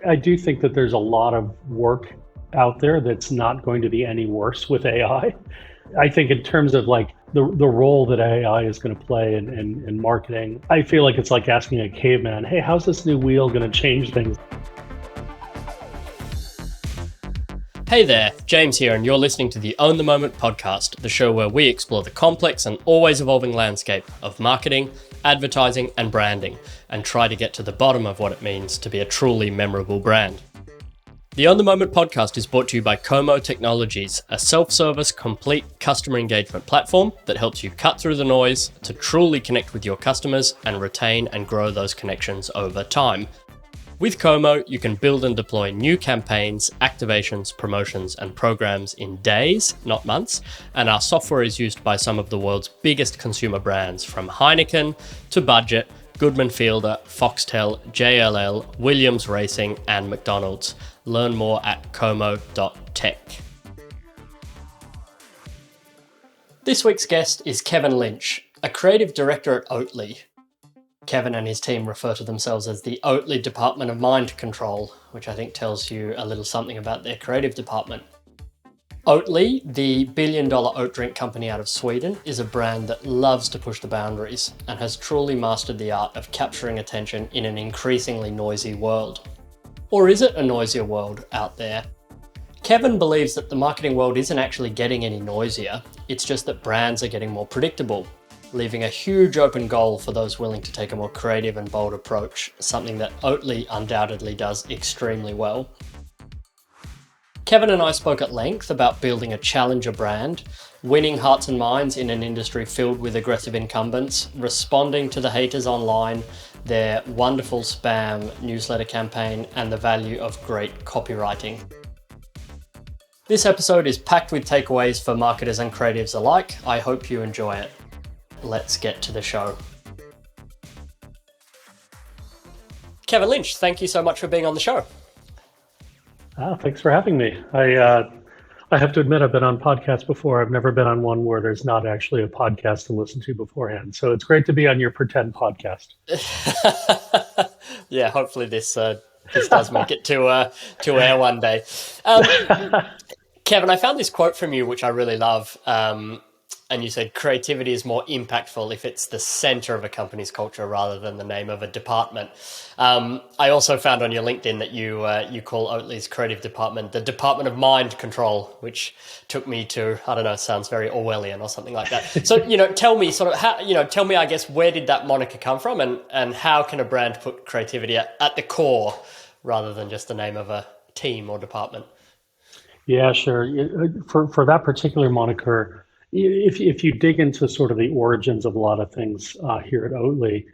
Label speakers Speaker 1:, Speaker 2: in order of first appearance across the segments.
Speaker 1: I do think that there's a lot of work out there that's not going to be any worse with AI. I think in terms of like the role that AI is going to play in marketing, I feel like it's like asking a caveman, hey, how's this new wheel going to change things?
Speaker 2: Hey there, James here, and you're listening to the Own the Moment podcast, the show where we explore the complex and always evolving landscape of marketing, advertising, and branding, and try to get to the bottom of what it means to be a truly memorable brand. The Own the Moment podcast is brought to you by Como Technologies, a self-service, complete customer engagement platform that helps you cut through the noise to truly connect with your customers and retain and grow those connections over time. With Como, you can build and deploy new campaigns, activations, promotions, and programs in days, not months, and our software is used by some of the world's biggest consumer brands, from Heineken to Budget, Goodman Fielder, Foxtel, JLL, Williams Racing, and McDonald's. Learn more at como.tech. This week's guest is Kevin Lynch, a creative director at Oatly. Kevin and his team refer to themselves as the Oatly Department of Mind Control, which I think tells you a little something about their creative department. Oatly, the billion-dollar oat drink company out of Sweden, is a brand that loves to push the boundaries and has truly mastered the art of capturing attention in an increasingly noisy world. Or is it a noisier world out there? Kevin believes that the marketing world isn't actually getting any noisier, it's just that brands are getting more predictable, leaving a huge open goal for those willing to take a more creative and bold approach, something that Oatly undoubtedly does extremely well. Kevin and I spoke at length about building a challenger brand, winning hearts and minds in an industry filled with aggressive incumbents, responding to the haters online, their wonderful spam newsletter campaign, and the value of great copywriting. This episode is packed with takeaways for marketers and creatives alike. I hope you enjoy it. Let's get to the show. Kevin Lynch, thank you so much for being on the show.
Speaker 1: Thanks for having me. I have to admit, I've been on podcasts before. I've never been on one where there's not actually a podcast to listen to beforehand. So it's great to be on your pretend podcast.
Speaker 2: Yeah, hopefully this does make it to air one day. Kevin, I found this quote from you, which I really love. And you said creativity is more impactful if it's the center of a company's culture rather than the name of a department. I also found on your LinkedIn that you call Oatly's creative department the Department of Mind Control, which took me to, I don't know, sounds very Orwellian or something like that. So, tell me sort of how, I guess, where did that moniker come from, and how can a brand put creativity at the core rather than just the name of a team or department?
Speaker 1: Yeah, sure. For that particular moniker, if you dig into sort of the origins of a lot of things here at Oatly,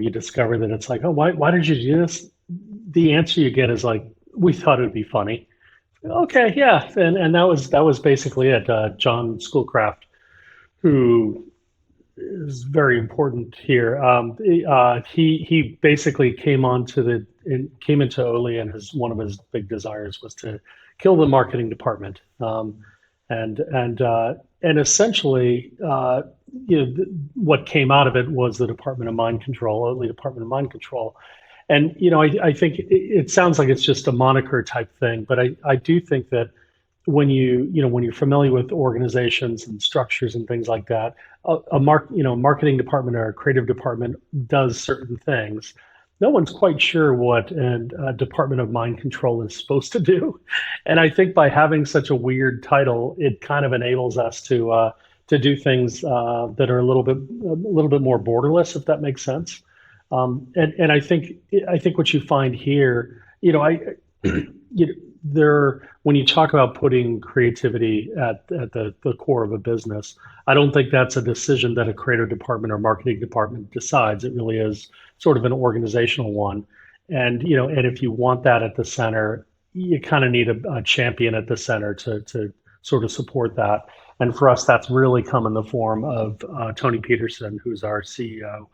Speaker 1: you discover that it's like, oh, why did you do this? The answer you get is like, we thought it would be funny. Okay, yeah, and that was basically it. John Schoolcraft, who is very important here, he basically came into Oatly, and one of his big desires was to kill the marketing department. And essentially, what came out of it was the Department of Mind Control, Oatly Department of Mind Control. And, I think it sounds like it's just a moniker type thing, but I do think that when you're familiar with organizations and structures and things like that, a marketing department or a creative department does certain things. No one's quite sure what a Department of Mind Control is supposed to do, and I think by having such a weird title, it kind of enables us to do things that are a little bit more borderless, if that makes sense. And I think what you find here, when you talk about putting creativity at the core of a business, I don't think that's a decision that a creative department or marketing department decides. It really is sort of an organizational one. And, and if you want that at the center, you kind of need a champion at the center to sort of support that. And for us, that's really come in the form of Tony Peterson, who's our CEO.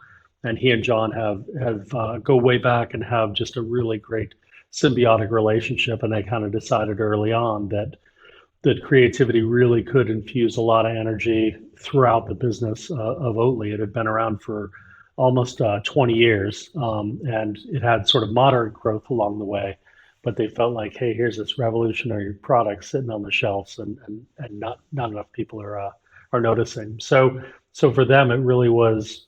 Speaker 1: And he and John have go way back and have just a really great symbiotic relationship. And they kind of decided early on that creativity really could infuse a lot of energy throughout the business of Oatly. It had been around for almost 20 years, and it had sort of moderate growth along the way. but they felt like, hey, here's this revolutionary product sitting on the shelves, and not enough people are noticing. So for them, it really was,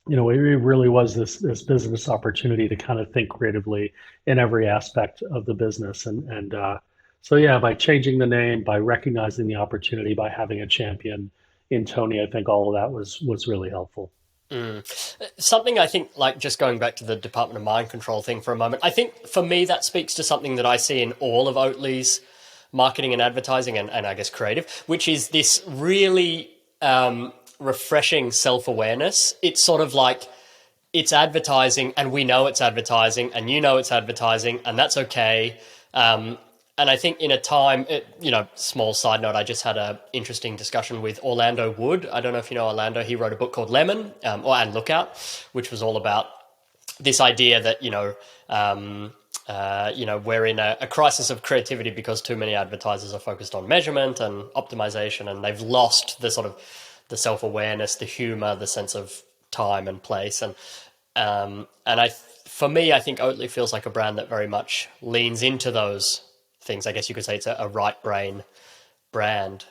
Speaker 1: it really was this business opportunity to kind of think creatively in every aspect of the business, so yeah, by changing the name, by recognizing the opportunity, by having a champion in Tony, I think all of that was really helpful.
Speaker 2: Something I think, like just going back to the Department of Mind Control thing for a moment, I think for me that speaks to something that I see in all of Oatly's marketing and advertising and I guess creative, which is this really refreshing self-awareness. It's sort of like it's advertising and we know it's advertising and you know it's advertising and that's okay. And I think in a time, small side note, I just had an interesting discussion with Orlando Wood. I don't know if you know Orlando. He wrote a book called Lemon, and Lookout, which was all about this idea that, we're in a crisis of creativity because too many advertisers are focused on measurement and optimization, and they've lost the sort of the self-awareness, the humor, the sense of time and place. For me, I think Oatly feels like a brand that very much leans into those things. I guess you could say it's a right brain brand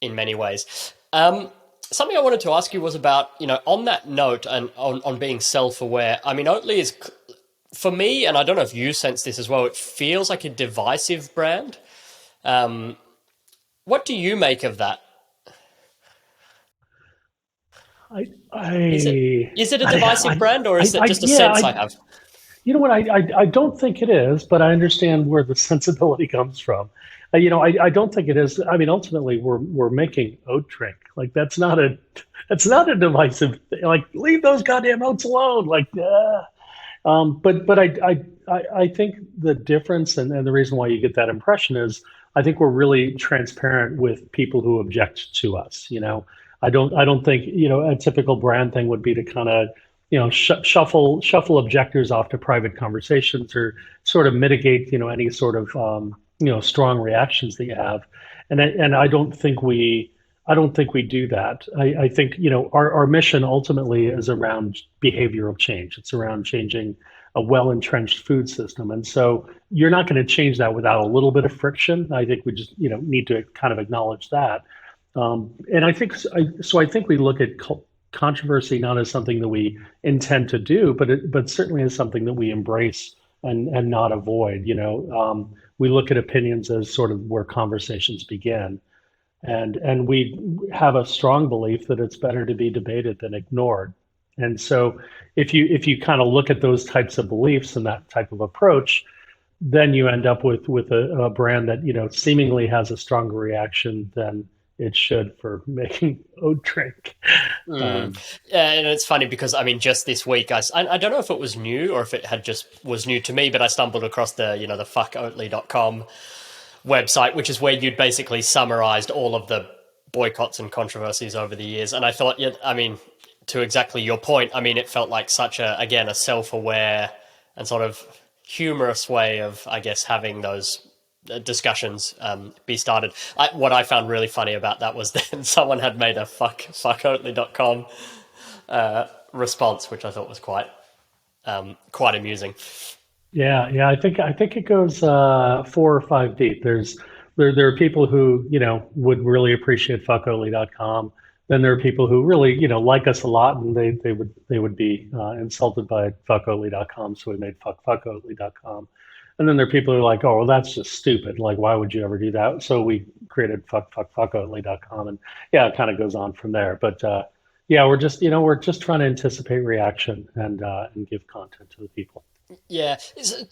Speaker 2: in many ways. Something I wanted to ask you was about, on that note and on being self-aware, I mean, Oatly is, for me, and I don't know if you sense this as well, it feels like a divisive brand. What do you make of that? Is it a divisive brand, or is it just a sense I have?
Speaker 1: You know what? I don't think it is, but I understand where the sensibility comes from. I don't think it is. I mean, ultimately, we're making oat drink. Like that's not a divisive thing. Like leave those goddamn oats alone. Like, but I think the difference and the reason why you get that impression is I think we're really transparent with people who object to us. I don't think a typical brand thing would be to kind of shuffle objectors off to private conversations or sort of mitigate any sort of strong reactions that you have, and I don't think we do that. I think our mission ultimately is around behavioral change. It's around changing a well-entrenched food system, and so you're not going to change that without a little bit of friction. I think we just need to kind of acknowledge that, and I think we look at controversy not as something that we intend to do, but certainly as something that we embrace and not avoid. We look at opinions as sort of where conversations begin, and we have a strong belief that it's better to be debated than ignored. And so, if you kind of look at those types of beliefs and that type of approach, then you end up with a brand that seemingly has a stronger reaction than it should for making oat drink.
Speaker 2: And it's funny because, I mean, just this week, I don't know if it was new or if it was new to me, but I stumbled across the fuckoatly.com website, which is where you'd basically summarized all of the boycotts and controversies over the years. And I thought, to exactly your point, I mean, it felt like such a self-aware and sort of humorous way of, I guess, having those discussions be started. What I found really funny about that was then someone had made a fuckoatly.com response, which I thought was quite amusing.
Speaker 1: Yeah. I think it goes 4 or 5 deep. There are people who would really appreciate fuckoatly.com. Then there are people who really like us a lot, and they would be insulted by fuckoatly.com. So we made fuckoatly.com. And then there are people who are like, oh, well, that's just stupid. Like, why would you ever do that? So we created fuckoatly.com, and yeah, it kind of goes on from there. But we're just trying to anticipate reaction and give content to the people.
Speaker 2: Yeah.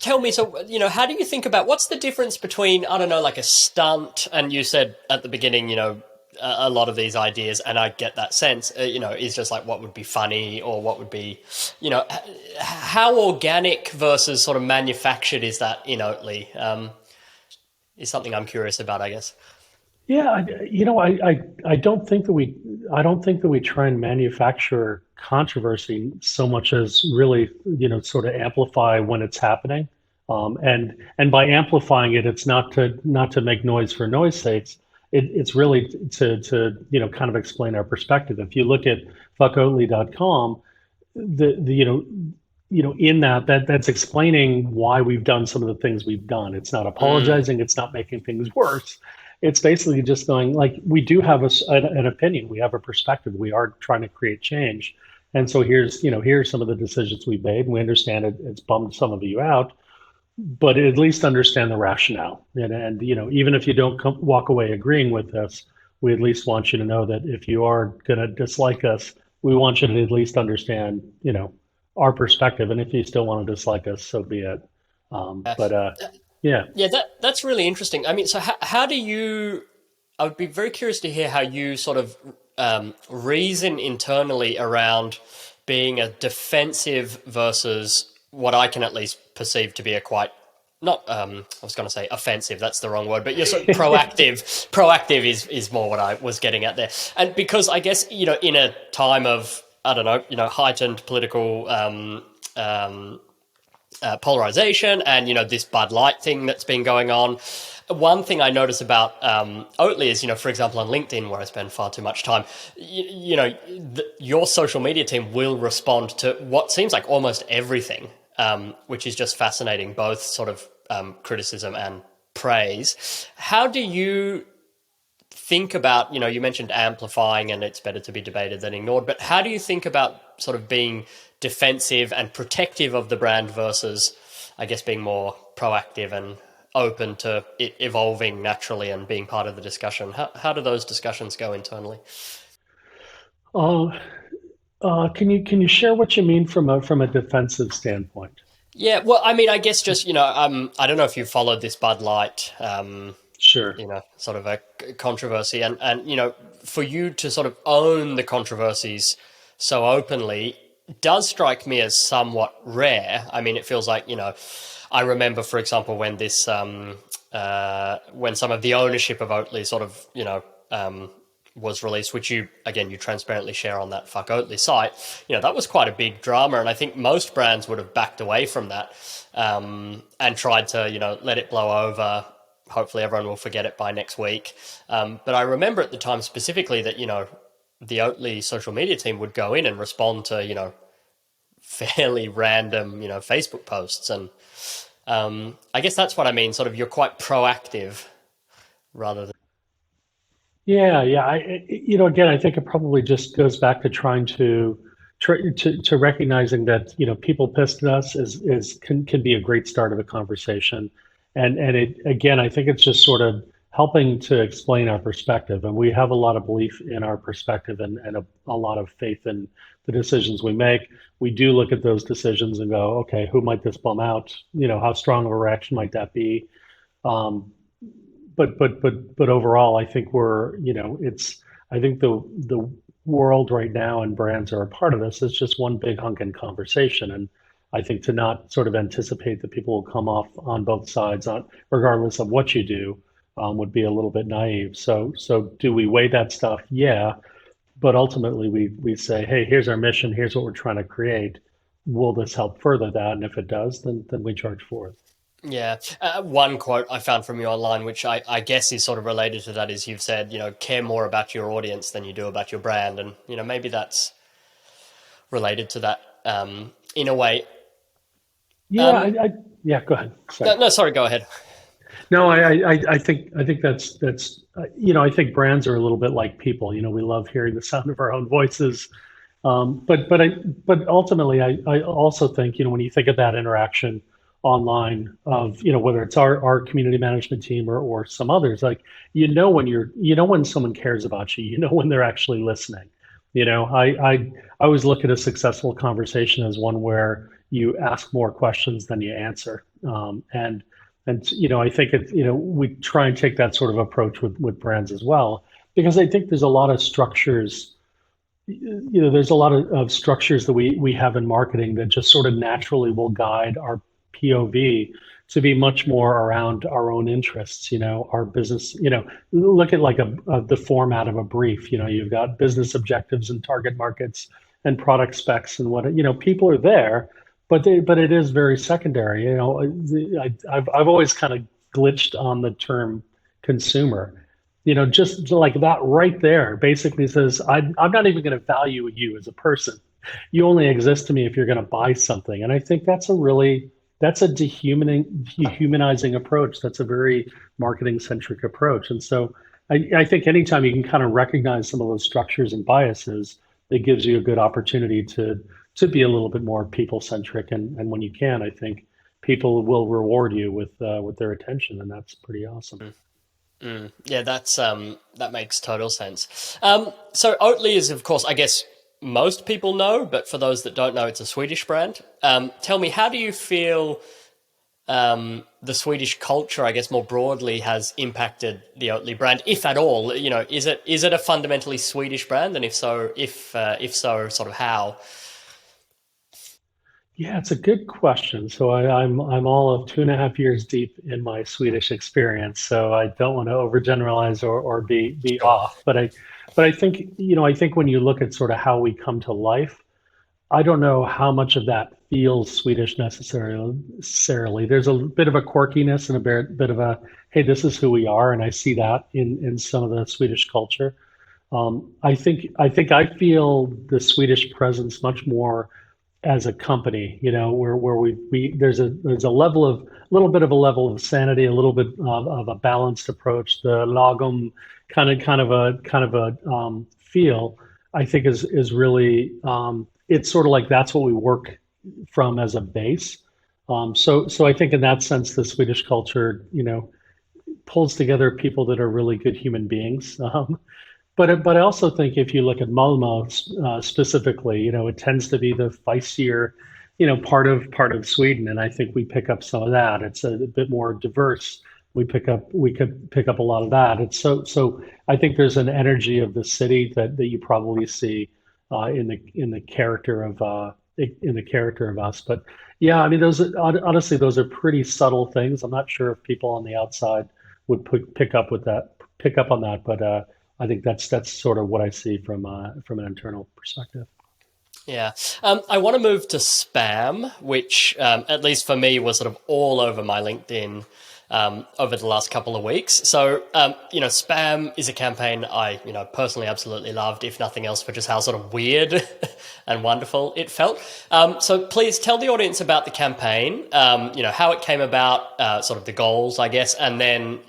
Speaker 2: Tell me, so, how do you think about what's the difference between, I don't know, like a stunt, and you said at the beginning, a lot of these ideas, and I get that sense, is just like what would be funny or what would be, how organic versus sort of manufactured is that in Oatly? Is something I'm curious about, I guess.
Speaker 1: Yeah, I don't think that we try and manufacture controversy so much as really sort of amplify when it's happening, and by amplifying it, it's not to make noise for noise sakes. It's really to kind of explain our perspective. If you look at fuckoatly.com, in that's explaining why we've done some of the things we've done. It's not
Speaker 2: Mm,
Speaker 1: apologizing. It's not making things worse. It's basically just going like, we do have an opinion. We have a perspective. We are trying to create change. And so here's some of the decisions we've made. We understand it's bummed some of you out, but at least understand the rationale. And even if you don't walk away agreeing with this, we at least want you to know that if you are going to dislike us, we want you to at least understand, our perspective. And if you still want to dislike us, so be it.
Speaker 2: yeah.
Speaker 1: But yeah,
Speaker 2: Yeah, that's really interesting. I mean, so how do you? I would be very curious to hear how you sort of reason internally around being a defensive versus what I can at least perceive to be a quite not. I was going to say offensive. That's the wrong word, but you're sort of proactive. Proactive is more what I was getting at there, and because I guess in a time of I don't know heightened political. Polarization and this Bud Light thing that's been going on. One thing I notice about Oatly is, for example, on LinkedIn, where I spend far too much time, your social media team will respond to what seems like almost everything, which is just fascinating, both sort of criticism and praise. How do you think about, you mentioned amplifying and it's better to be debated than ignored, but how do you think about sort of being defensive and protective of the brand versus, I guess, being more proactive and open to it evolving naturally and being part of the discussion? How do those discussions go internally?
Speaker 1: uh, can you share what you mean from a defensive standpoint?
Speaker 2: Yeah, well, I mean, I guess just, I don't know if you followed this Bud Light,
Speaker 1: Sure.
Speaker 2: sort of a controversy and, for you to sort of own the controversies so openly does strike me as somewhat rare. I mean, it feels like, I remember, for example, when this, when some of the ownership of Oatly sort of, was released, which you transparently share on that Fuck Oatly site, that was quite a big drama. And I think most brands would have backed away from that and tried to, let it blow over. Hopefully everyone will forget it by next week. But I remember at the time specifically that, the Oatly social media team would go in and respond to, fairly random, Facebook posts. And I guess that's what I mean. Sort of, you're quite proactive rather than.
Speaker 1: Yeah. Again, I think it probably just goes back to trying to recognizing that people pissed at us can be a great start of a conversation, and it again, I think it's just sort of helping to explain our perspective, and we have a lot of belief in our perspective and a lot of faith in the decisions we make. We do look at those decisions and go, okay, who might this bum out? How strong of a reaction might that be? Um, but overall, I think I think the world right now and brands are a part of this. It's just one big hunkin' conversation, and I think to not sort of anticipate that people will come off on both sides, on regardless of what you do, would be a little bit naive. So do we weigh that stuff? Yeah, but ultimately we say, hey, here's our mission. Here's what we're trying to create. Will this help further that? And if it does, then we charge for it.
Speaker 2: Yeah. One quote I found from you online, which I guess is sort of related to that, is you've said, care more about your audience than you do about your brand. And, maybe that's related to that in a way.
Speaker 1: Yeah,
Speaker 2: Um,
Speaker 1: yeah. Go ahead. Sorry.
Speaker 2: no, no, sorry, go ahead.
Speaker 1: No, I think that's I think brands are a little bit like people. We love hearing the sound of our own voices. But ultimately, I also think when you think of that interaction online of whether it's our community management team or some others, like when someone cares about you, when they're actually listening. I always look at a successful conversation as one where you ask more questions than you answer, and I think we try and take that sort of approach with brands as well, because I think there's a lot of structures. There's a lot of structures that we have in marketing that just sort of naturally will guide our POV to be much more around our own interests, our business. Look at like the format of a brief. You've got business objectives and target markets and product specs and what people are there, but it is very secondary. I've always kind of glitched on the term consumer. Just like that right there basically says I'm not even going to value you as a person. You only exist to me if you're going to buy something. And I think that's a dehumanizing approach. That's a very marketing centric approach. And so I think anytime you can kind of recognize some of those structures and biases, it gives you a good opportunity to be a little bit more people centric. And when you can, I think people will reward you with their attention, and that's pretty awesome.
Speaker 2: Yeah, that makes total sense. So Oatly is, of course, I guess most people know, but for those that don't know, it's a Swedish brand. Tell me, how do you feel the Swedish culture, I guess more broadly, has impacted the Oatly brand, if at all? You know, is it a fundamentally Swedish brand, and if so, sort of how?
Speaker 1: Yeah, it's a good question. So I'm all of 2.5 years deep in my Swedish experience, so I don't want to overgeneralize or be
Speaker 2: Sure.
Speaker 1: off. But I think I think when you look at sort of how we come to life, I don't know how much of that feels Swedish necessarily. There's a bit of a quirkiness and a bit of a, hey, this is who we are, and I see that in some of the Swedish culture. I feel the Swedish presence much more as a company, where there's a little bit of a level of sanity, a little bit of a balanced approach. The lagom kind of a feel, I think is really it's sort of like that's what we work from as a base. So I think in that sense, the Swedish culture, pulls together people that are really good human beings. But I also think if you look at Malmo specifically, it tends to be the feistier, part of Sweden, and I think we pick up some of that. It's a bit more diverse. We could pick up a lot of that. It's so. I think there's an energy of the city that you probably see in the character of us. But yeah, I mean, honestly, those are pretty subtle things. I'm not sure if people on the outside would pick up on that, but. I think that's sort of what I see from an internal perspective.
Speaker 2: Yeah. I want to move to spam, which, at least for me, was sort of all over my LinkedIn over the last couple of weeks. So, spam is a campaign I, personally absolutely loved, if nothing else, for just how sort of weird and wonderful it felt. So please tell the audience about the campaign, how it came about, sort of the goals, I guess, and then,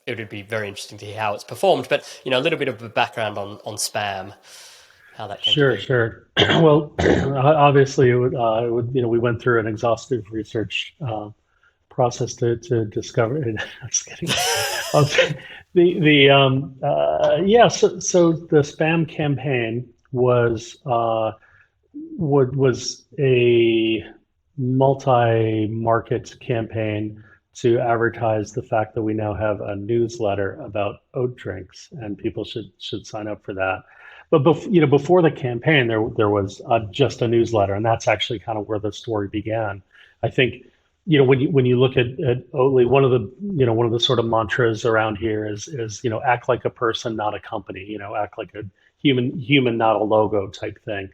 Speaker 2: it would be very interesting to hear how it's performed, but a little bit of a background on spam, how that came to
Speaker 1: Sure,
Speaker 2: be.
Speaker 1: sure. Well, obviously, we went through an exhaustive research process to discover. I'm just kidding. Okay. Yeah. So the spam campaign was a multi-market campaign to advertise the fact that we now have a newsletter about oat drinks, and people should sign up for that. But before the campaign, there was just a newsletter, and that's actually kind of where the story began. I think when you look at Oatly, one of the sort of mantras around here is act like a person, not a company. Act like a human, not a logo type thing.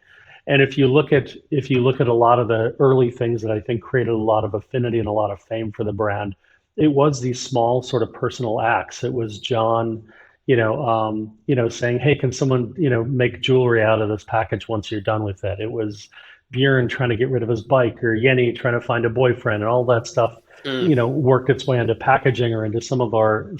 Speaker 1: And if you look at a lot of the early things that I think created a lot of affinity and a lot of fame for the brand, it was these small sort of personal acts. It was John, saying, "Hey, can someone make jewelry out of this package once you're done with it?" It was Bjorn trying to get rid of his bike, or Yenny trying to find a boyfriend, and all that stuff.
Speaker 2: Mm.
Speaker 1: Worked its way into packaging or into some of our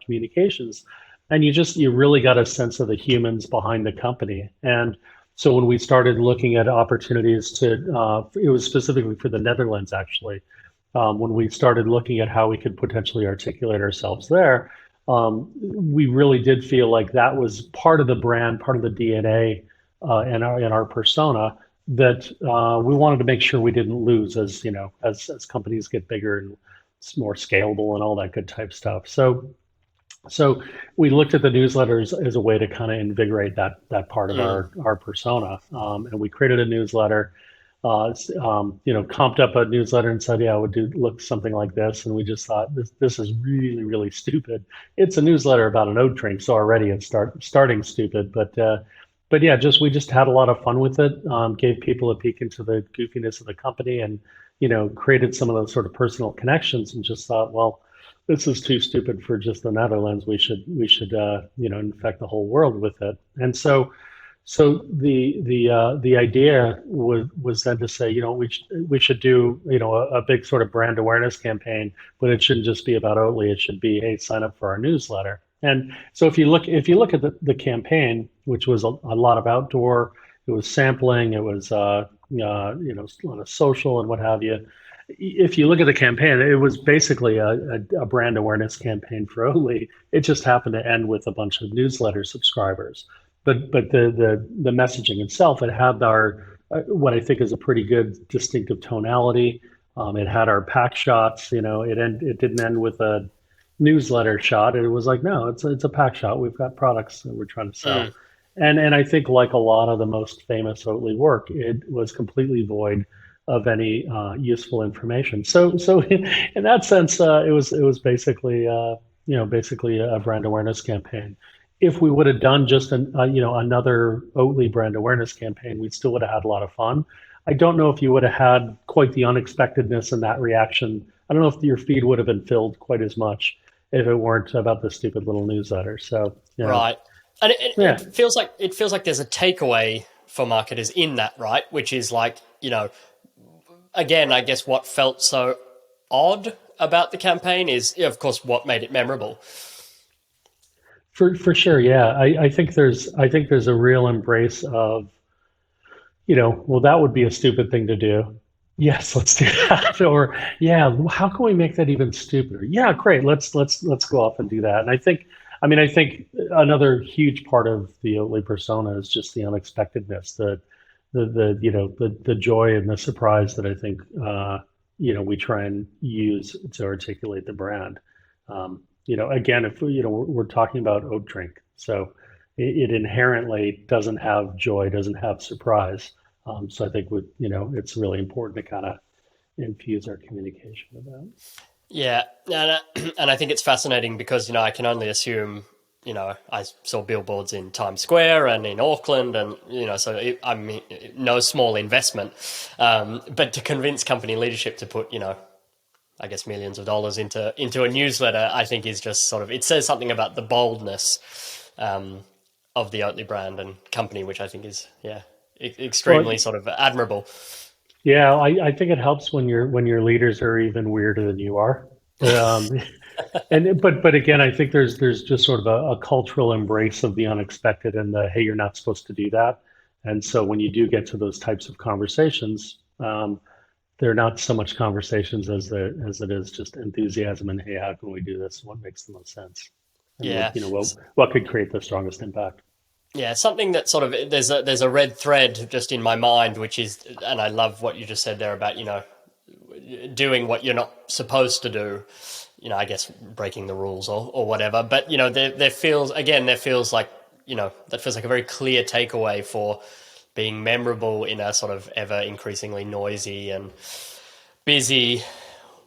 Speaker 1: communications, and you really got a sense of the humans behind the company. And so when we started looking at opportunities it was specifically for the Netherlands, actually. When we started looking at how we could potentially articulate ourselves there, we really did feel like that was part of the brand, part of the DNA, and our persona that we wanted to make sure we didn't lose as companies get bigger and it's more scalable and all that good type stuff. So we looked at the newsletters as a way to kind of invigorate that part of our persona, and we created a newsletter, comped up a newsletter and said, yeah, it would look something like this, and we just thought this is really really stupid. It's a newsletter about an oat drink, so already it's starting stupid, but yeah, we just had a lot of fun with it. Gave people a peek into the goofiness of the company, and created some of those sort of personal connections, and just thought, well, this is too stupid for just the Netherlands. We should infect the whole world with it. And So the idea was then to say, we should do, a big sort of brand awareness campaign, but it shouldn't just be about Oatly. It should be, hey, sign up for our newsletter. And so if you look at the campaign, which was a lot of outdoor, it was sampling, it was a lot of social and what have you. If you look at the campaign, it was basically a brand awareness campaign for Oatly. It just happened to end with a bunch of newsletter subscribers. But the messaging itself, it had our what I think is a pretty good distinctive tonality. It had our pack shots. It didn't end with a newsletter shot. It was like, no, it's a pack shot. We've got products that we're trying to sell.
Speaker 2: Mm.
Speaker 1: And I think like a lot of the most famous Oatly work, it was completely void of any useful information. So in that sense, it was basically a brand awareness campaign. If we would have done just another Oatly brand awareness campaign, we still would have had a lot of fun. I don't know if you would have had quite the unexpectedness in that reaction. I don't know if your feed would have been filled quite as much if it weren't about the stupid little newsletter. So
Speaker 2: Right. And
Speaker 1: yeah.
Speaker 2: it feels like there's a takeaway for marketers in that, right? Which is like, again, I guess what felt so odd about the campaign is, of course, what made it memorable.
Speaker 1: For sure, yeah. I think there's a real embrace of, well, that would be a stupid thing to do. Yes, let's do that. Or yeah, how can we make that even stupider? Yeah, great. Let's go off and do that. And I think another huge part of the Oatly persona is just the unexpectedness, the joy and the surprise that I think we try and use to articulate the brand. Again, if we're talking about oat drink, so it inherently doesn't have joy, doesn't have surprise. So I think it's really important to kind of infuse our communication with that.
Speaker 2: Yeah, and I think it's fascinating because I can only assume I saw billboards in Times Square and in Auckland, and so I mean no small investment, but to convince company leadership to put I guess millions of dollars into a newsletter, I think is just sort of, it says something about the boldness of the Oatly brand and company, which I think is extremely
Speaker 1: Well,
Speaker 2: sort of admirable.
Speaker 1: yeah, I think it helps when your leaders are even weirder than you are. Um, but again, I think there's just sort of a cultural embrace of the unexpected and the hey, you're not supposed to do that. And so when you do get to those types of conversations, they're not so much conversations as it is just enthusiasm and hey, how can we do this? What makes the most sense? And
Speaker 2: Yeah.
Speaker 1: what could create the strongest impact?
Speaker 2: Yeah, something that sort of there's a red thread just in my mind, which is, and I love what you just said there about doing what you're not supposed to do. I guess breaking the rules or whatever. But there feels like that feels like a very clear takeaway for being memorable in a sort of ever increasingly noisy and busy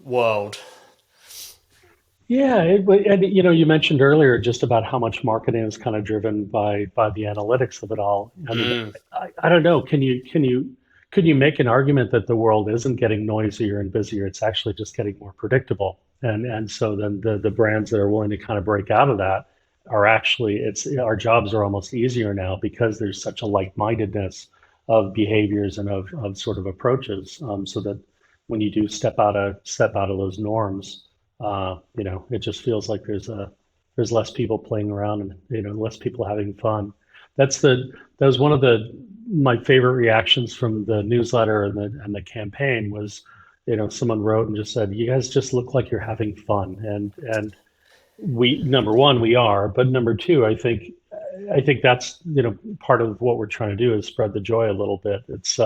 Speaker 2: world.
Speaker 1: Yeah, and you mentioned earlier just about how much marketing is kind of driven by the analytics of it all. I mean,
Speaker 2: Mm.
Speaker 1: I don't know. Can you make an argument that the world isn't getting noisier and busier? It's actually just getting more predictable. And so then the brands that are willing to kind of break out of that are actually it's our jobs are almost easier now because there's such a like-mindedness of behaviors and of sort of approaches. So that when you do step out of those norms, it just feels like there's less people playing around and less people having fun. That was one of my favorite reactions from the newsletter and the campaign was, someone wrote and just said, "You guys just look like you're having fun," and we number one we are, but number two, I think that's part of what we're trying to do is spread the joy a little bit. It's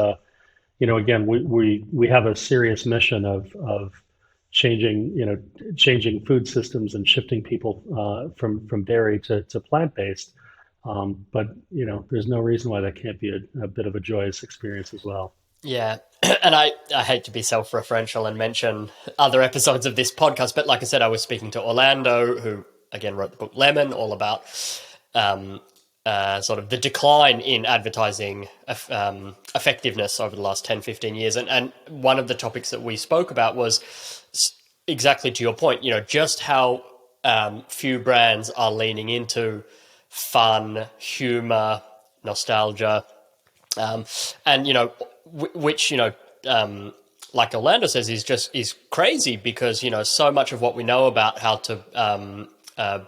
Speaker 1: again we have a serious mission of changing changing food systems and shifting people from dairy to plant based. But there's no reason why that can't be a bit of a joyous experience as well.
Speaker 2: Yeah. And I hate to be self-referential and mention other episodes of this podcast, but like I said, I was speaking to Orlando, who again wrote the book Lemon, all about sort of the decline in advertising effectiveness over the last 10, 15 years. And one of the topics that we spoke about was exactly to your point, just how few brands are leaning into fun, humor, nostalgia, and which like Orlando says, is crazy because so much of what we know about how to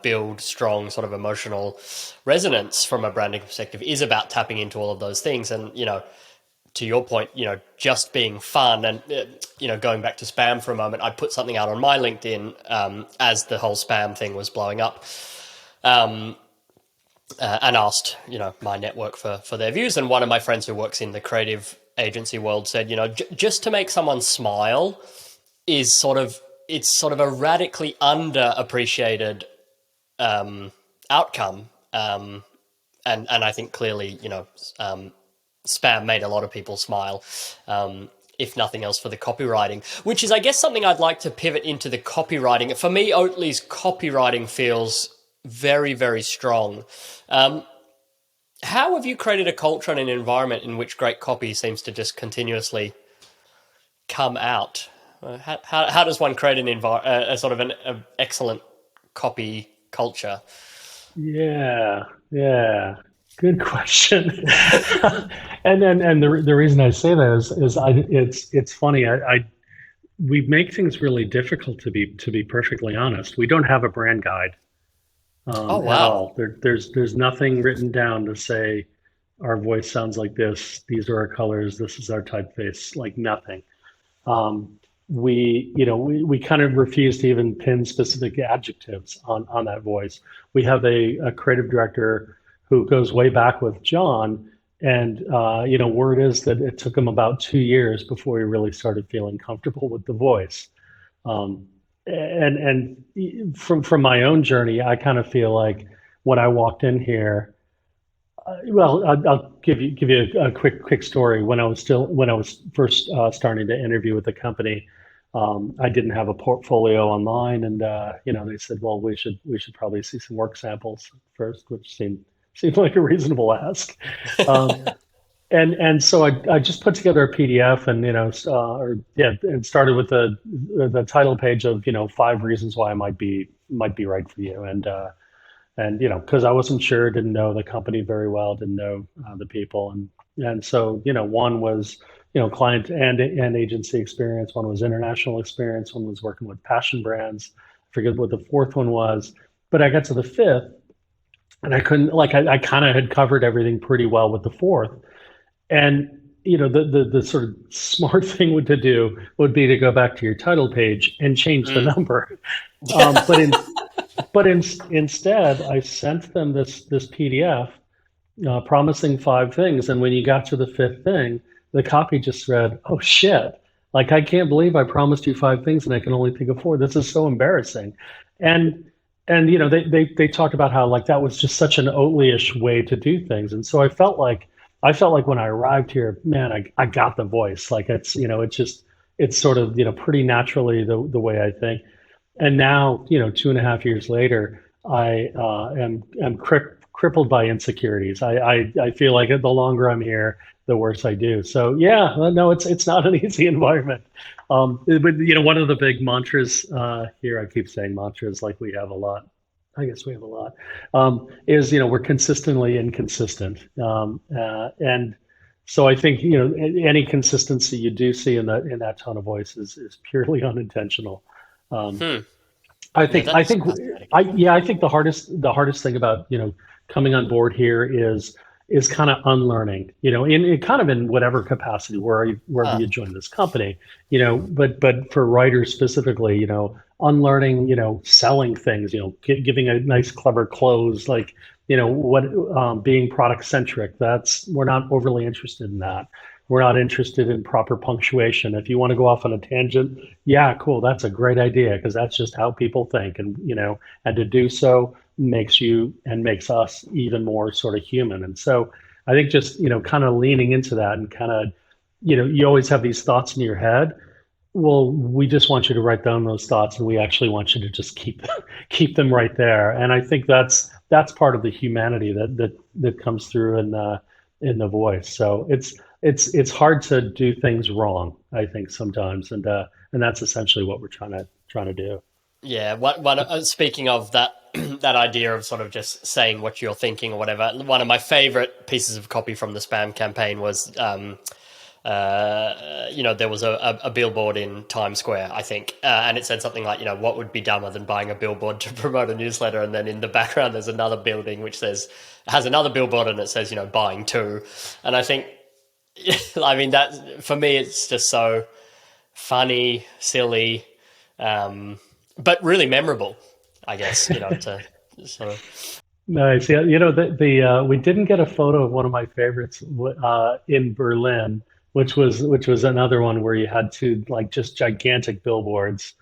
Speaker 2: build strong sort of emotional resonance from a branding perspective is about tapping into all of those things. And to your point, just being fun and going back to spam for a moment, I put something out on my LinkedIn as the whole spam thing was blowing up. And asked, my network for their views. And one of my friends who works in the creative agency world said, just to make someone smile is sort of a radically underappreciated outcome. And I think clearly, spam made a lot of people smile, if nothing else for the copywriting, which is, I guess, something I'd like to pivot into the copywriting. For me, Oatly's copywriting feels very, very strong. How have you created a culture and an environment in which great copy seems to just continuously come out? How does one create a sort of an excellent copy culture?
Speaker 1: Yeah, good question. and the reason I say that is it's funny. We make things really difficult to be perfectly honest. We don't have a brand guide.
Speaker 2: Oh,
Speaker 1: At
Speaker 2: wow.
Speaker 1: all. There's nothing written down to say our voice sounds like this. These are our colors. This is our typeface. Like nothing. We kind of refuse to even pin specific adjectives on that voice. We have a creative director who goes way back with John, and word is that it took him about 2 years before he really started feeling comfortable with the voice. Um, and from my own journey, I kind of feel like when I walked in here, well, I'll give you a quick story. When I was first starting to interview with the company, I didn't have a portfolio online, and they said, well, we should probably see some work samples first, which seemed like a reasonable ask. Um, and so I just put together a PDF and and started with the title page of 5 reasons why I might be right for you, and because I wasn't sure, didn't know the company very well, didn't know the people, and so one was client and agency experience, one was international experience, one was working with passion brands. I forget what the fourth one was, but I got to the fifth and I couldn't, like, I kind of had covered everything pretty well with the fourth. And the sort of smart thing to do would be to go back to your title page and change the
Speaker 2: Mm.
Speaker 1: number. But instead, I sent them this PDF promising 5 things, and when you got to the fifth thing, the copy just read, "Oh shit! Like I can't believe I promised you 5 things and I can only think of 4. This is so embarrassing." And they talked about how like that was just such an Oatly-ish way to do things, and so I felt like when I arrived here, man, I got the voice. Like it's sort of pretty naturally the way I think. And now 2.5 years later, I am crippled by insecurities. I feel like the longer I'm here, the worse I do. So yeah, no, it's not an easy environment. But one of the big mantras here, I keep saying mantras like we have a lot. I guess we have a lot. Is we're consistently inconsistent, and so I think any consistency you do see in that tone of voice is purely unintentional. Um,
Speaker 2: Hmm.
Speaker 1: I
Speaker 2: Yeah,
Speaker 1: think I
Speaker 2: that's
Speaker 1: think
Speaker 2: fascinating.
Speaker 1: I think the hardest thing about coming on board here is kind of unlearning, in kind of in whatever capacity wherever you
Speaker 2: Ah,
Speaker 1: join this company, but for writers specifically, unlearning, selling things, giving a nice clever close, like what being product centric. We're not overly interested in that. We're not interested in proper punctuation. If you want to go off on a tangent, yeah, cool. That's a great idea because that's just how people think. And to do so makes you and makes us even more sort of human. And so I think just, kind of leaning into that and kind of, you always have these thoughts in your head. Well, we just want you to write down those thoughts and we actually want you to just keep them right there. And I think that's part of the humanity that comes through in the voice. So it's hard to do things wrong, I think sometimes, and that's essentially what we're trying to do.
Speaker 2: Yeah, speaking of that, that idea of sort of just saying what you're thinking or whatever. One of my favorite pieces of copy from the spam campaign was, there was a billboard in Times Square, I think, and it said something like, what would be dumber than buying a billboard to promote a newsletter? And then in the background, there's another building which has another billboard and it says, buying two. And I think, I mean, that for me, it's just so funny, silly, but really memorable, I guess, to sort of.
Speaker 1: Nice. Yeah, we didn't get a photo of one of my favorites in Berlin, which was another one where you had two like just gigantic billboards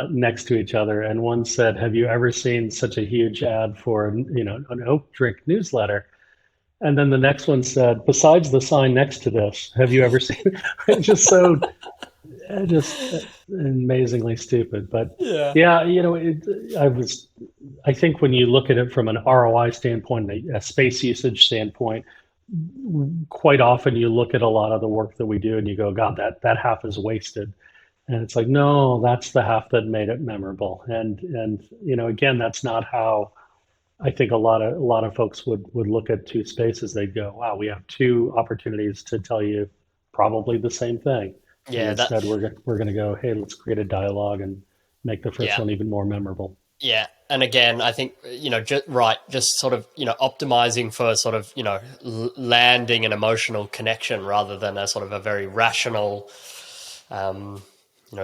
Speaker 1: next to each other, and one said, "Have you ever seen such a huge ad for an oat drink newsletter?" And then the next one said, "Besides the sign next to this, have you ever seen?" It's just amazingly stupid. But
Speaker 2: Yeah.
Speaker 1: yeah, I think when you look at it from an ROI standpoint, a space usage standpoint, quite often you look at a lot of the work that we do and you go, God, that half is wasted. And it's like, no, that's the half that made it memorable. And again, that's not how I think a lot of folks would look at two spaces. They'd go, wow, we have two opportunities to tell you probably the same thing. And
Speaker 2: Yeah,
Speaker 1: instead, we're going to go, hey, let's create a dialogue and make the first
Speaker 2: yeah.
Speaker 1: one even more memorable.
Speaker 2: Yeah, and again, I think just sort of optimizing for sort of landing an emotional connection rather than a sort of a very rational,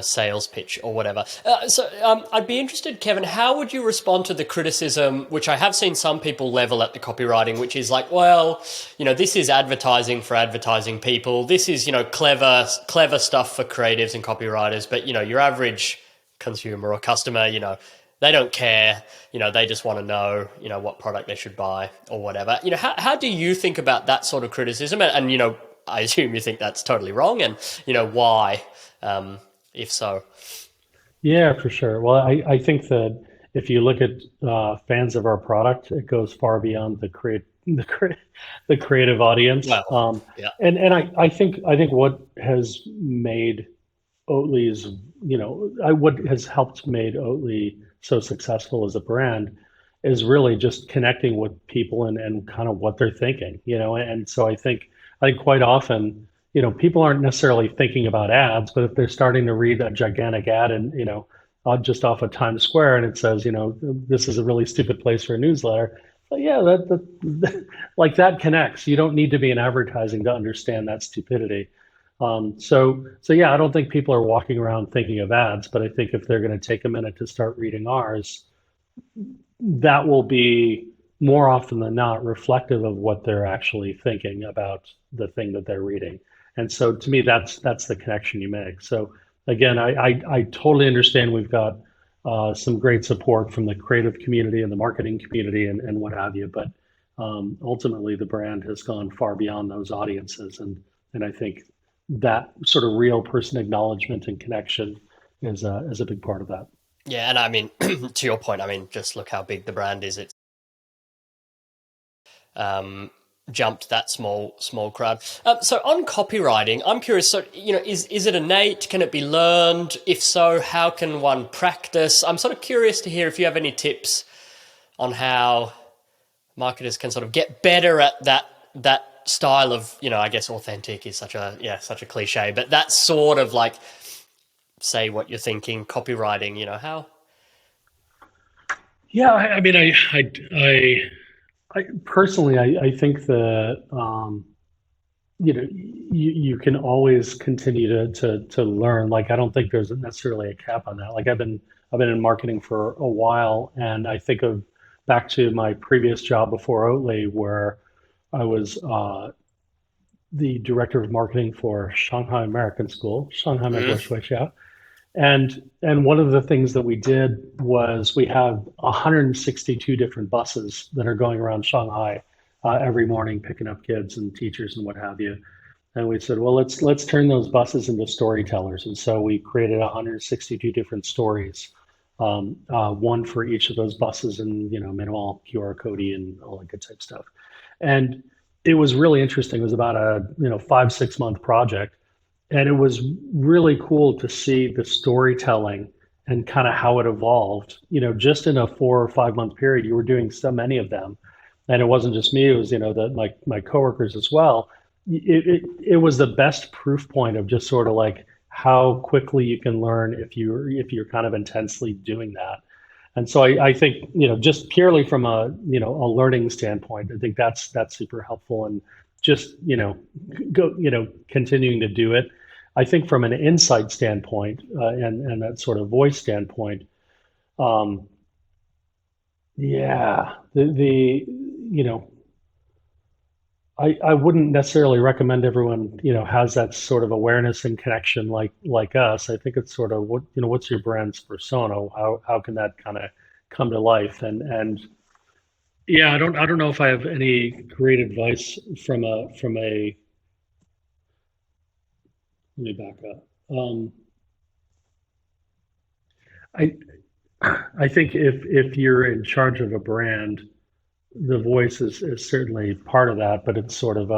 Speaker 2: sales pitch or whatever. I'd be interested, Kevin, how would you respond to the criticism, which I have seen some people level at the copywriting, which is like, well, this is advertising for advertising people. This is clever stuff for creatives and copywriters, but your average consumer or customer, they don't care, they just want to know, what product they should buy or whatever. How do you think about that sort of criticism? And I assume you think that's totally wrong, and, why, if so?
Speaker 1: Yeah, for sure. Well, I think that if you look at fans of our product, it goes far beyond the creative audience.
Speaker 2: Well, yeah.
Speaker 1: And I think what has made Oatly's, what has helped made Oatly so successful as a brand is really just connecting with people and kind of what they're thinking, and so I think quite often, people aren't necessarily thinking about ads, but if they're starting to read a gigantic ad and, just off of Times Square and it says, this is a really stupid place for a newsletter. But yeah, like that connects. You don't need to be in advertising to understand that stupidity. So yeah, I don't think people are walking around thinking of ads, but I think if they're going to take a minute to start reading ours, that will be more often than not reflective of what they're actually thinking about the thing that they're reading. And so to me, that's the connection you make. So again, I totally understand we've got some great support from the creative community and the marketing community and what have you, but ultimately the brand has gone far beyond those audiences, and I think that sort of real person acknowledgement and connection is a big part of that.
Speaker 2: Yeah, and I mean, to your point, I mean, just look how big the brand is. It's jumped that small crowd. So on copywriting, I'm curious. So is it innate? Can it be learned? If so, how can one practice? I'm sort of curious to hear if you have any tips on how marketers can sort of get better at that style of, I guess authentic is such a cliche, but that sort of like say what you're thinking copywriting. How?
Speaker 1: Yeah, I mean, I personally, I think that you can always continue to learn. Like, I don't think there's necessarily a cap on that. Like, I've been in marketing for a while, and I think of back to my previous job before Oatly, where I was the director of marketing for Shanghai American School, Shanghai American. And one of the things that we did was we have 162 different buses that are going around Shanghai every morning, picking up kids and teachers and what have you. And we said, well, let's turn those buses into storytellers. And so we created 162 different stories, one for each of those buses, and minimal QR code and all that good type stuff. And it was really interesting. It was about a 5-6 month project. And it was really cool to see the storytelling and kind of how it evolved. Just in a 4 or 5 month period, you were doing so many of them, and it wasn't just me; it was my coworkers as well. It was the best proof point of just sort of like how quickly you can learn if you're kind of intensely doing that. And so I think, just purely from a learning standpoint, I think that's super helpful, and just, continuing to do it. I think from an insight standpoint, and that sort of voice standpoint, um, yeah, you know, I wouldn't necessarily recommend everyone, has that sort of awareness and connection like us. I think it's sort of what's your brand's persona? How can that kind of come to life? And yeah, I don't know if I have any great advice from a let me back up. I I think if you're in charge of a brand, the voice is certainly part of that, but it's sort of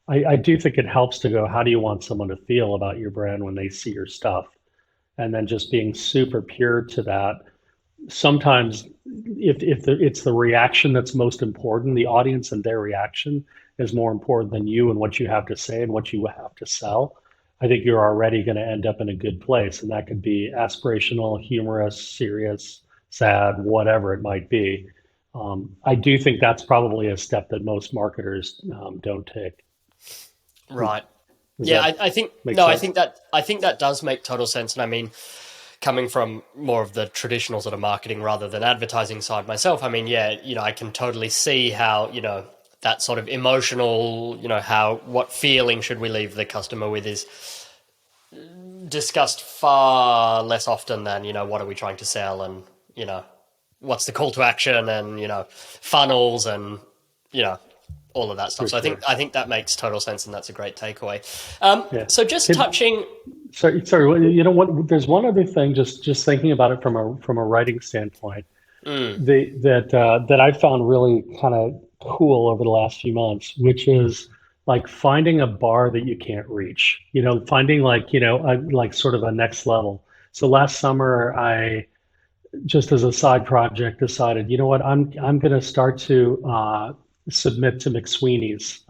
Speaker 1: I do think it helps to go, how do you want someone to feel about your brand when they see your stuff? And then just being super pure to that. Sometimes it's the reaction that's most important. The audience and their reaction is more important than you and what you have to say and what you have to sell. I think you're already going to end up in a good place, and that could be aspirational, humorous, serious, sad, whatever it might be. I do think that's probably a step that most marketers don't take.
Speaker 2: Right.
Speaker 1: Does
Speaker 2: Yeah,
Speaker 1: that
Speaker 2: I think
Speaker 1: make
Speaker 2: no,
Speaker 1: sense?
Speaker 2: I think that does make total sense. And I mean, coming from more of the traditional sort of marketing rather than advertising side myself, I mean, yeah, I can totally see how, that sort of emotional, how what feeling should we leave the customer with is discussed far less often than, what are we trying to sell, and, what's the call to action, and, funnels, and, you know, all of that stuff.
Speaker 1: For
Speaker 2: So
Speaker 1: sure.
Speaker 2: I think that makes total sense, and that's a great takeaway.
Speaker 1: Yeah.
Speaker 2: So just
Speaker 1: Can,
Speaker 2: touching.
Speaker 1: sorry. You know what? There's one other thing. Just thinking about it from a writing standpoint,
Speaker 2: Mm,
Speaker 1: that I found really kind of cool over the last few months, which is like finding a bar that you can't reach. Finding like sort of a next level. So last summer, I just as a side project decided, I'm going to start to submit to McSweeney's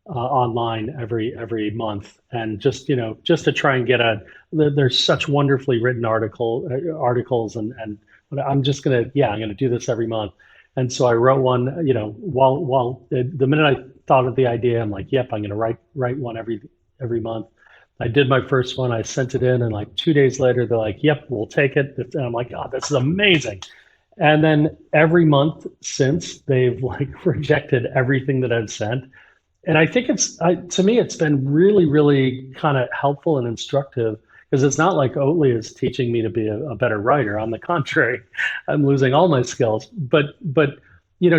Speaker 1: online every month, and just to try and get there's such wonderfully written articles, and I'm just gonna yeah I'm gonna do this every month. And so I wrote one, while the minute I thought of the idea, I'm like, yep, I'm gonna write one every month. I did my first one, I sent it in, and like 2 days later they're like, yep, we'll take it. And I'm like, oh, this is amazing. And then every month since, they've like rejected everything that I've sent. And I think to me, it's been really, really kind of helpful and instructive, because it's not like Oatly is teaching me to be a better writer. On the contrary, I'm losing all my skills. But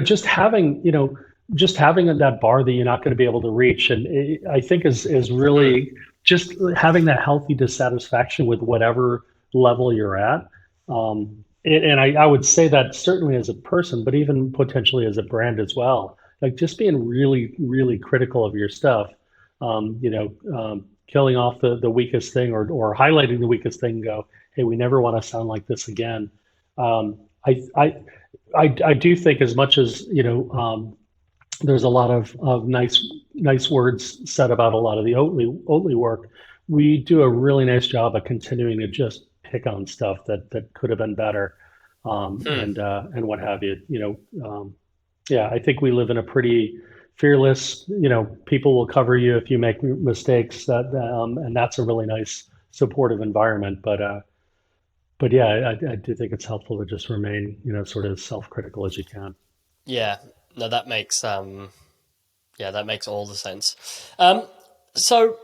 Speaker 1: just having that bar that you're not going to be able to reach, and I think is
Speaker 2: mm,
Speaker 1: really just having that healthy dissatisfaction with whatever level you're at. And I would say that certainly as a person, but even potentially as a brand as well. Like just being really, really critical of your stuff, killing off the weakest thing, or highlighting the weakest thing and go, hey, we never want to sound like this again. Um, I, I, I do think, as much as, there's a lot of nice words said about a lot of the Oatly work, we do a really nice job of continuing to just pick on stuff that could have been better,
Speaker 2: mm.
Speaker 1: and what have you. Yeah, I think we live in a pretty fearless, people will cover you if you make mistakes, and that's a really nice supportive environment. But yeah, I do think it's helpful to just remain, sort of self-critical as you can.
Speaker 2: Yeah, no, that makes yeah, that makes all the sense. Um, so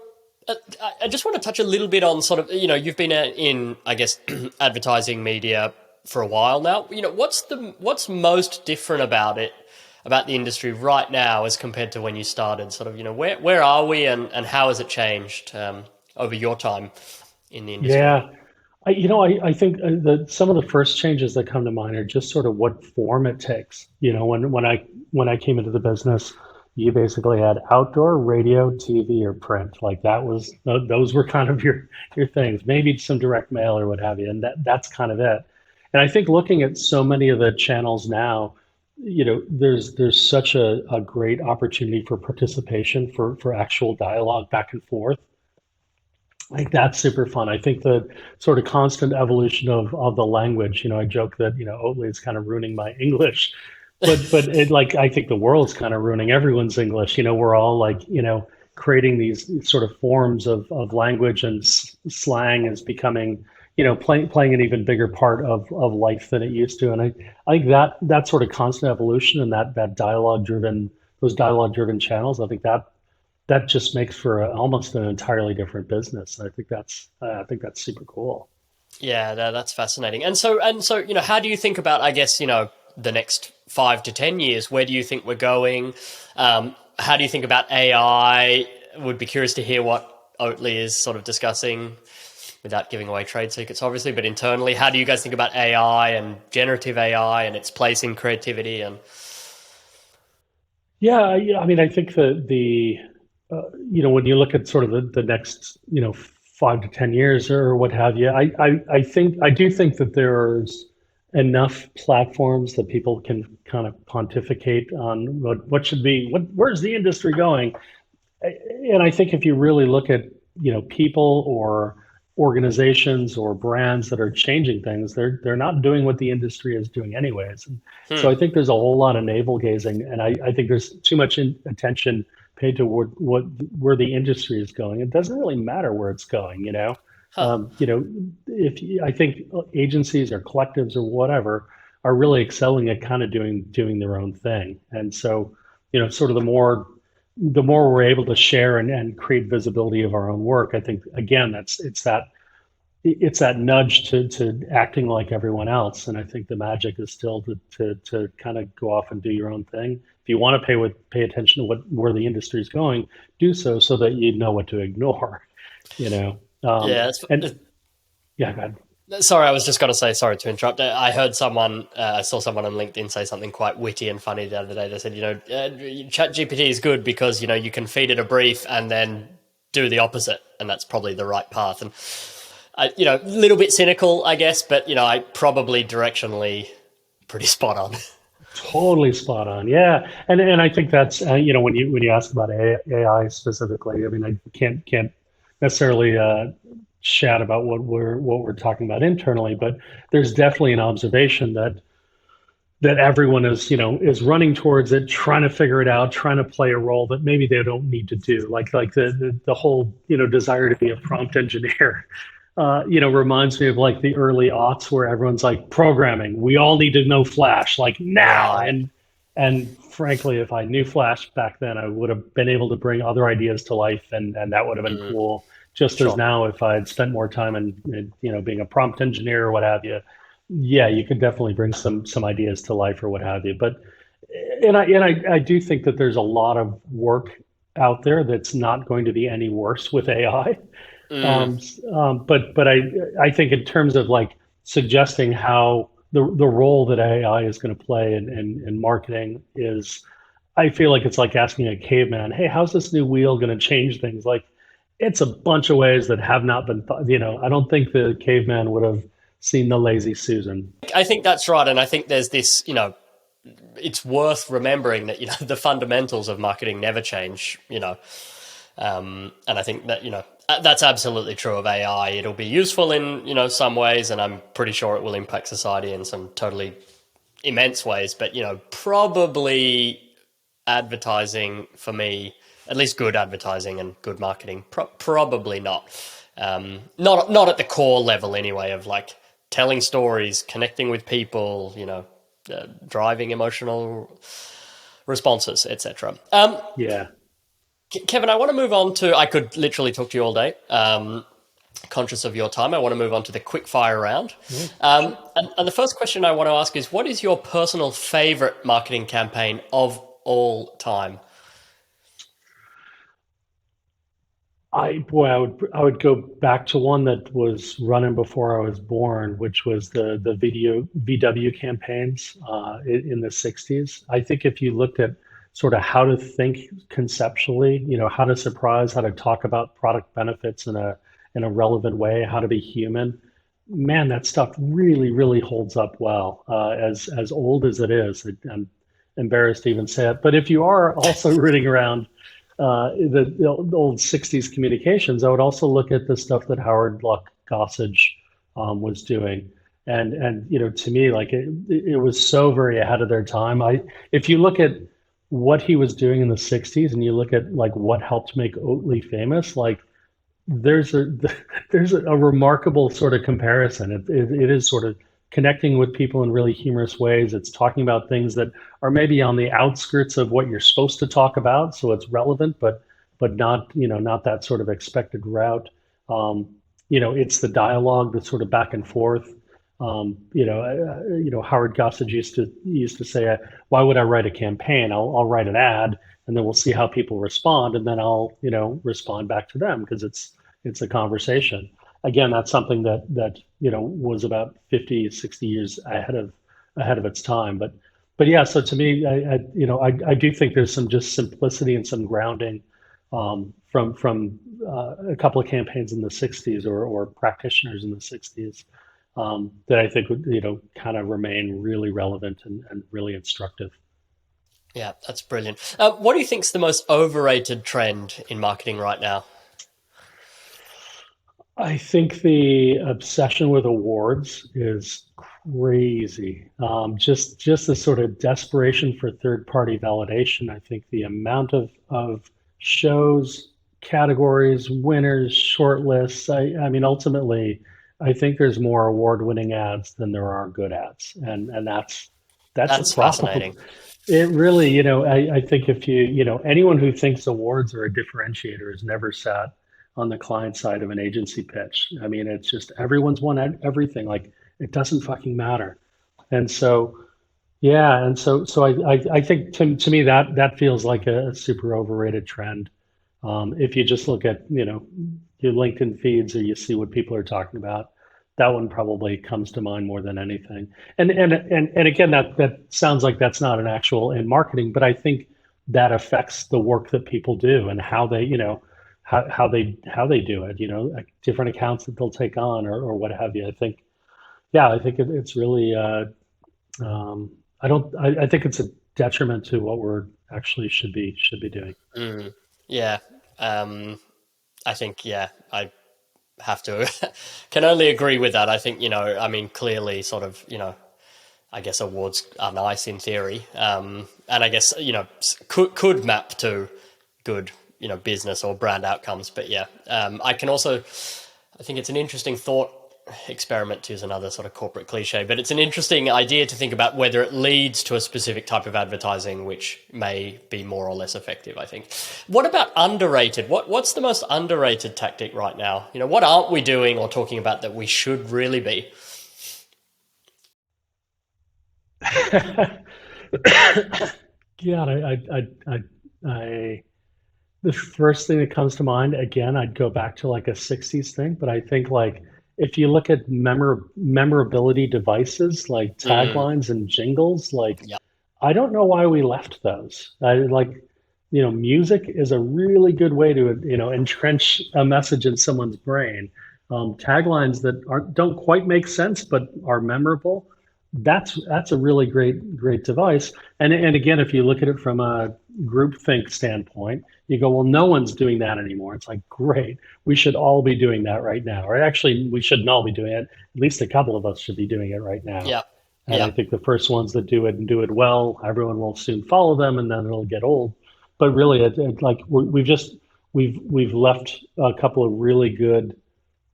Speaker 2: I just want to touch a little bit on sort of, you've been in, I guess, advertising media for a while now. What's most different about it, about the industry right now as compared to when you started? Sort of, where are we, and how has it changed over your time in the industry?
Speaker 1: Yeah, I think some of the first changes that come to mind are just sort of what form it takes. When I came into the business, you basically had outdoor, radio, TV, or print. Like that was those were kind of your things. Maybe some direct mail or what have you, and that's kind of it. And I think looking at so many of the channels now, there's such a great opportunity for participation, for actual dialogue back and forth. I think that's super fun. I think the sort of constant evolution of the language. I joke that Oatly is kind of ruining my English, but it, like, I think the world's kind of ruining everyone's English. We're all like creating these sort of forms of language, and slang is becoming playing an even bigger part of life than it used to. And I think that sort of constant evolution, and that those dialogue driven channels, I think that just makes for almost an entirely different business. And I think that's super cool.
Speaker 2: Yeah, that's fascinating. And so, how do you think about, I guess, the next 5 to 10 years? Where do you think we're going? How do you think about AI? Would be curious to hear what Oatly is sort of discussing, without giving away trade secrets, obviously, but internally, how do you guys think about AI and generative AI and its place in creativity? And
Speaker 1: Yeah, I mean, I think when you look at sort of the next 5 to 10 years or what have you, I do think that there's enough platforms that people can kind of pontificate on what should be, where's the industry going. And I think if you really look at people or organizations or brands that are changing things, they're not doing what the industry is doing anyways. And so I think there's a whole lot of navel gazing, and I think there's too much attention paid to where the industry is going. It doesn't really matter where it's going.
Speaker 2: huh,
Speaker 1: If I think agencies or collectives or whatever are really excelling at kind of doing their own thing. And so sort of the more we're able to share and create visibility of our own work, I think again it's that nudge to acting like everyone else. And I think the magic is still to kind of go off and do your own thing. If you want to pay attention to where the industry is going, do so that you know what to ignore. You know,
Speaker 2: yeah,
Speaker 1: and yeah, go ahead.
Speaker 2: sorry, I was just going to say, sorry to interrupt. I saw someone on LinkedIn say something quite witty and funny the other day. They said, Chat GPT is good because, you can feed it a brief and then do the opposite. And that's probably the right path. And, a little bit cynical, I guess, but, I probably directionally pretty spot on.
Speaker 1: Totally spot on. Yeah, and I think that's when you ask about AI specifically. I mean, I can't necessarily chat about what we're talking about internally, but there's definitely an observation that everyone is running towards it, trying to figure it out, trying to play a role that maybe they don't need to do. Like the whole desire to be a prompt engineer. Reminds me of like the early aughts where everyone's like programming. We all need to know Flash like now.
Speaker 2: Right.
Speaker 1: And frankly, if I knew Flash back then, I would have been able to bring other ideas to life, and that would have been
Speaker 2: Mm,
Speaker 1: cool. Just as
Speaker 2: sure.
Speaker 1: now, if I had spent more time in being a prompt engineer or what have you, yeah, you could definitely bring some ideas to life or what have you. But and I do think that there's a lot of work out there that's not going to be any worse with AI.
Speaker 2: Mm,
Speaker 1: But I think in terms of like suggesting how the role that AI is going to play in marketing is, I feel like it's like asking a caveman, hey, how's this new wheel going to change things? Like it's a bunch of ways that have not been thought. I don't think the caveman would have seen the lazy Susan.
Speaker 2: I think that's right. And I think there's this, it's worth remembering that, the fundamentals of marketing never change. And I think that, that's absolutely true of AI. It'll be useful in, some ways, and I'm pretty sure it will impact society in some totally immense ways. But, probably advertising for me, at least good advertising and good marketing, probably not. Not at the core level anyway, of like telling stories, connecting with people, driving emotional responses, etc.
Speaker 1: Yeah.
Speaker 2: Kevin, I want to move on to, I could literally talk to you all day. Conscious of your time, I want to move on to the quick fire round.
Speaker 1: Yeah.
Speaker 2: And the first question I want to ask is, what is your personal favorite marketing campaign of all time?
Speaker 1: I would go back to one that was running before I was born, which was the video VW campaigns in the '60s. I think if you looked at sort of how to think conceptually, how to surprise, how to talk about product benefits in a relevant way, how to be human. Man, that stuff really, really holds up well. As old as it is, I'm embarrassed to even say it. But if you are also rooting around the old '60s communications, I would also look at the stuff that Howard Luck Gossage was doing. And to me, like it was so very ahead of their time. If you look at what he was doing in the '60s and you look at like what helped make Oatly famous, like there's a there's a remarkable sort of comparison. It is sort of connecting with people in really humorous ways. It's talking about things that are maybe on the outskirts of what you're supposed to talk about, so it's relevant, but not not that sort of expected route. It's the dialogue, the sort of back and forth. Howard Gossage used to say, "Why would I write a campaign? I'll write an ad, and then we'll see how people respond, and then I'll respond back to them because it's a conversation." Again, that's something that was about 50, 60 years ahead of its time. But yeah, so to me, I do think there's some just simplicity and some grounding from a couple of campaigns in the '60s or practitioners in the '60s that I think would kind of remain really relevant and really instructive.
Speaker 2: Yeah, that's brilliant. What do you think's the most overrated trend in marketing right now?
Speaker 1: I think the obsession with awards is crazy. Just the sort of desperation for third party validation. I think the amount of shows, categories, winners, shortlists. I mean, ultimately, I think there's more award winning ads than there are good ads, and that's a
Speaker 2: That's
Speaker 1: problem.
Speaker 2: fascinating.
Speaker 1: It really, I think if anyone who thinks awards are a differentiator has never sat on the client side of an agency pitch. I mean, it's just everyone's won everything. Like it doesn't fucking matter. And so, yeah, and so I think to me that feels like a super overrated trend. If you just look at your LinkedIn feeds or you see what people are talking about, that one probably comes to mind more than anything. And again, that sounds like that's not an actual in marketing, but I think that affects the work that people do and how they how they do it. Like different accounts that they'll take on or what have you. I think yeah, I think it's really I don't I think it's a detriment to what we're actually should be doing.
Speaker 2: Mm, yeah. Um, I think, yeah, I have to, can only agree with that. I think, I mean, clearly sort of, I guess awards are nice in theory. And I guess, could map to good, business or brand outcomes. But yeah, I can also, I think it's an interesting thought experiment to use another sort of corporate cliche, but it's an interesting idea to think about whether it leads to a specific type of advertising, which may be more or less effective, I think. What about underrated? What's the most underrated tactic right now? What aren't we doing or talking about that we should really be?
Speaker 1: God, I the first thing that comes to mind, again, I'd go back to like a '60s thing, but I think like if you look at memorability devices like
Speaker 2: Mm,
Speaker 1: taglines and jingles, like
Speaker 2: yeah.
Speaker 1: I don't know why we left those. I like, music is a really good way to, entrench a message in someone's brain. Taglines that don't quite make sense but are memorable. That's a really great device. And again, if you look at it from a groupthink standpoint, you go, well, no one's doing that anymore. It's like, great, we should all be doing that right now. Or actually, we shouldn't all be doing it. At least a couple of us should be doing it right now.
Speaker 2: Yeah.
Speaker 1: And I
Speaker 2: Yeah.
Speaker 1: think the first ones that do it and do it well, everyone will soon follow them, and then it'll get old. But really, like we've left a couple of really good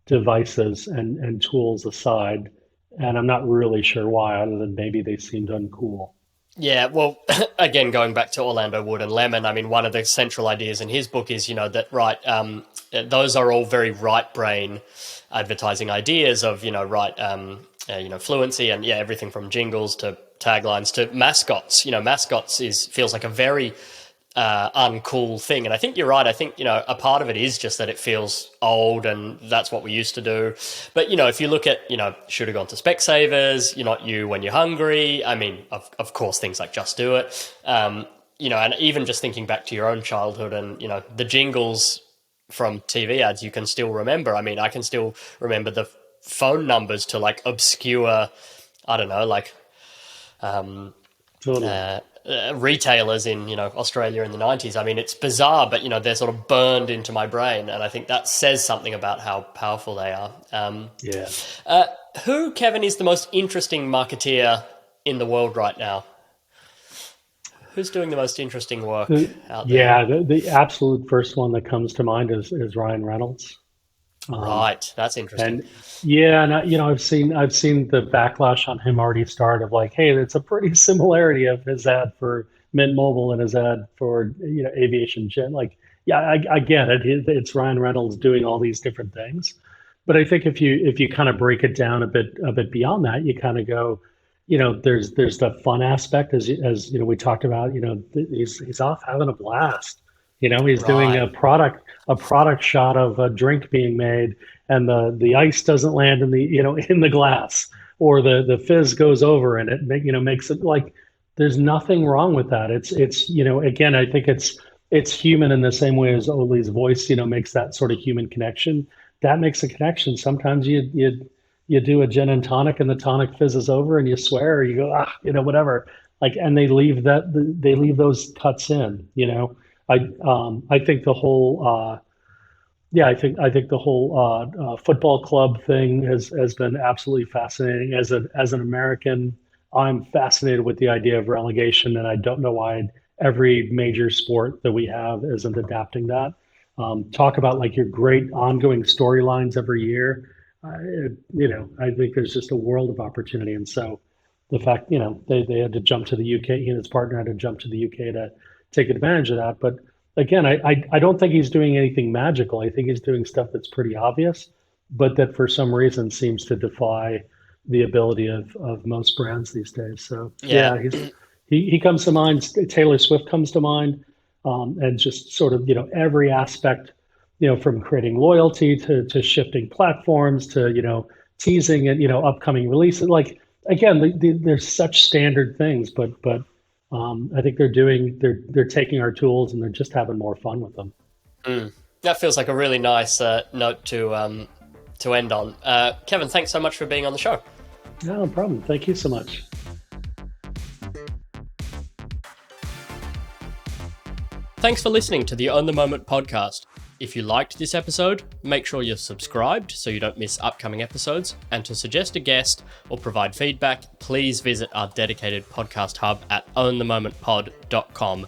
Speaker 1: devices and tools aside, and I'm not really sure why, other than maybe they seemed uncool.
Speaker 2: Yeah, well, again, going back to Orlando Wood and Lemon, I mean, one of the central ideas in his book is, that, right, those are all very right brain advertising ideas of, right, fluency and, yeah, everything from jingles to taglines to mascots. Mascots feels like a very uncool thing. And I think you're right. I think, a part of it is just that it feels old and that's what we used to do. But, if you look at, should have gone to Specsavers, you're not you when you're hungry. I mean, of course, things like Just Do It. and even just thinking back to your own childhood and, the jingles from TV ads, you can still remember. I mean, I can still remember the phone numbers to like obscure, I don't know, like
Speaker 1: Totally.
Speaker 2: retailers in, Australia in the 90s. I mean, it's bizarre, but, they're sort of burned into my brain. And I think that says something about how powerful they are.
Speaker 1: Yeah.
Speaker 2: Who, Kevin, is the most interesting marketeer in the world right now? Who's doing the most interesting work out there?
Speaker 1: Yeah, the absolute first one that comes to mind is Ryan Reynolds.
Speaker 2: Right, that's interesting.
Speaker 1: And yeah, and I've seen the backlash on him already start of like, hey, it's a pretty similarity of his ad for Mint Mobile and his ad for Aviation Jet. Like, yeah, I get it. It's Ryan Reynolds doing all these different things, but I think if you kind of break it down a bit beyond that, you kind of go, there's the fun aspect as we talked about. He's off having a blast. He's doing
Speaker 2: Right.
Speaker 1: a product shot of a drink being made, and the ice doesn't land in the in the glass, or the fizz goes over, and it makes it like there's nothing wrong with that. It's again, I think it's human in the same way as Oatly's voice makes that sort of human connection. That makes a connection. Sometimes you do a gin and tonic, and the tonic fizzes over, and you swear, or you go whatever. Like, and they leave those cuts in. I think the whole I think the whole football club thing has been absolutely fascinating. As an American, I'm fascinated with the idea of relegation, and I don't know why every major sport that we have isn't adapting that. Talk about like your great ongoing storylines every year. I think there's just a world of opportunity, and so the fact they had to jump to the UK. He and his partner had to jump to the UK to take advantage of that. But again, I don't think he's doing anything magical. I think he's doing stuff that's pretty obvious, but that for some reason seems to defy the ability of most brands these days. So
Speaker 2: Yeah.
Speaker 1: he comes to mind. Taylor Swift comes to mind, and just sort of every aspect, from creating loyalty to shifting platforms to teasing and upcoming releases. Like, again, there's such standard things, but I think they're taking our tools and they're just having more fun with them.
Speaker 2: That feels like a really nice note to end on. Kevin, thanks so much for being on the show.
Speaker 1: No problem. Thank you so much.
Speaker 2: Thanks for listening to the Own the Moment podcast. If you liked this episode, make sure you're subscribed so you don't miss upcoming episodes. And to suggest a guest or provide feedback, please visit our dedicated podcast hub at ownthemomentpod.com.